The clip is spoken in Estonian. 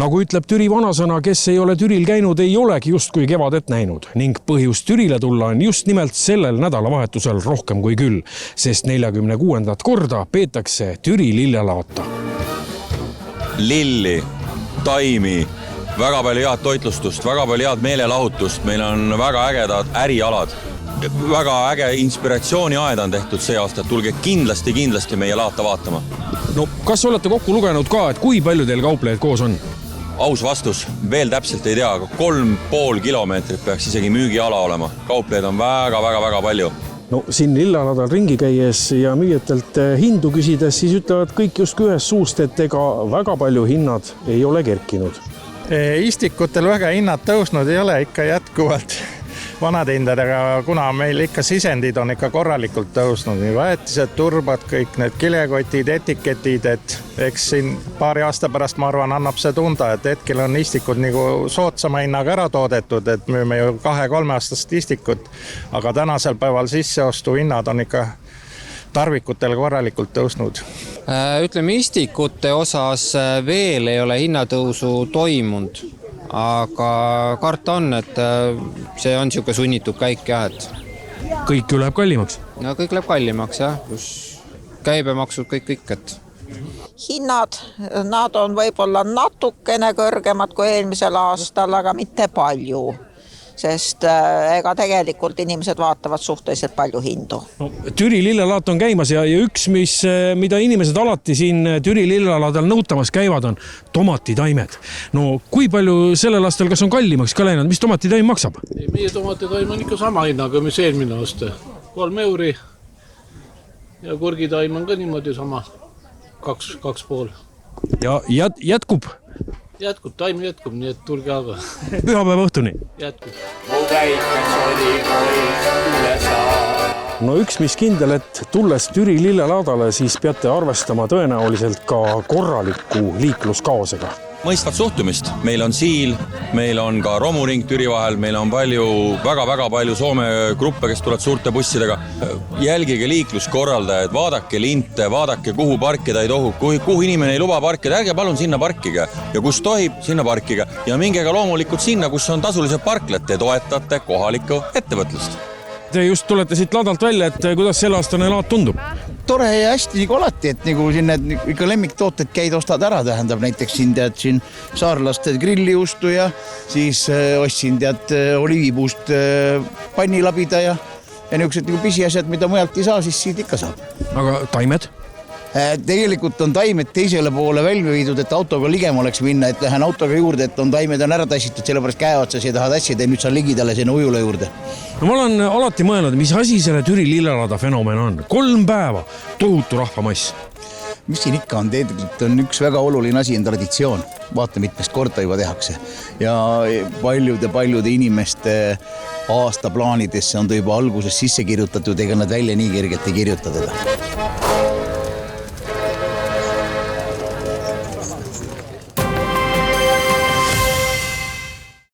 Nagu ütleb Türi vanasõna, kes ei ole Türil käinud, ei olegi justkui kevadet näinud ning põhjus Türile tulla on just nimelt sellel nädalavahetusel rohkem kui küll, sest 46. korda peetakse Türi lillelaata. Lilli, taimi, väga palju head toitlustust, väga palju head meelelahutust, meil on väga ägedad ärialad. Väga äge inspiratsiooniaed on tehtud see aasta, tulge kindlasti meie laata vaatama. No kas olete kokku lugenud ka, et kui palju teil kauplejaid koos on? Aus vastus, veel täpselt ei tea, aga 3,5 kilomeetrit peaks isegi müügiala olema. Kauplejaid on väga palju. No siin lillealadal ringi käies ja müüjatelt hindu küsides, siis ütlevad kõik just ühes suust, et ega väga palju hinnad ei ole kerkinud. Istikutel väga hinnad tõusnud ei ole ikka jätkuvalt vanade hindadega, kuna meil ikka sisendid on ikka korralikult tõusnud. Nii väetised, turbad, kõik need kilekotid, etiketid, et eks siin paari aasta pärast, ma arvan, annab see tunda, et hetkel on istikud nagu soodsama hinnaga ära toodetud, et müüme ju 2-3 aastast istikut, aga tänasel päeval sisseostu hinnad on ikka tarvikutel korralikult tõusnud. Ütleme, istikute osas veel ei ole hinnatõusu toimunud, aga karta on, et see on niisugune sunnitud käik jah, et kõik läheb kallimaks? No kõik läheb kallimaks jah, kus käibemaksud kõik, et hinnad, nad on võib-olla natukene kõrgemad kui eelmisel aastal, aga mitte palju. Sest ega tegelikult inimesed vaatavad suhteliselt palju hindu. No, Türi lillelaat on käimas ja üks, mida inimesed alati siin Türi lillelaadal nõutamas käivad, on tomatitaimed. No kui palju sellel aastal, kas on kallimaks ka läinud, mis tomatitaim maksab? Meie tomatitaim on ikka sama hinnaga, mis eelmine aasta. 3 euri ja kurgitaim on ka niimoodi sama, 2,5. Ja jätkub? Jätkub, taim jätkub, nii et tulge aga. Pühapäeva õhtuni? Jätkub. No üks, mis kindel, et tulles Türi lillelaadale, siis peate arvestama tõenäoliselt ka korraliku liikluskaosega. Mõistvat suhtumist. Meil on siil, meil on ka romuring Türi vahel, meil on väga palju Soome gruppe, kes tulevad suurte bussidega. Jälgige liikluskorraldajaid, vaadake linte, vaadake kuhu parkida ei tohu, kuhu inimene ei luba parkida, ärge palun sinna parkige ja kus tohib, sinna parkige ja minge ka loomulikult sinna, kus on tasulised parklad, te toetate kohalikku ettevõtlust. Te just tulete siit laadalt välja, et kuidas selle aastane laat tundub? Tore ja hästi nagu alati, et nagu siin need ikka lemmiktooted käid ostad ära, tähendab näiteks siin tead siin saarlaste grilliustu ja siis ostsin tead oliivipuust pannilabida ja niisugused nagu pisiasjad, mida mujalt ei saa, siis siit ikka saab. Aga taimed? Tegelikult on taimed teisele poole välja viidud, et autoga ligem oleks minna, et lähen autoga juurde, et taimed on ära tassitud, sellepärast käeotsas ei taha tassida ja nüüd saan ligidale sinna ujula juurde. No ma olen alati mõelnud, mis asi selle Türi lillelaada fenomen on. 3 päeva, tohutu rahvamass. Mis siin ikka on, tegelikult on üks väga oluline asi on traditsioon. Vaata, mitmest korda juba tehakse. Ja paljude inimeste aastaplaanidesse on ta juba alguses sisse kirjutatud, ega nad välja nii kergelt ei kirjuta teda.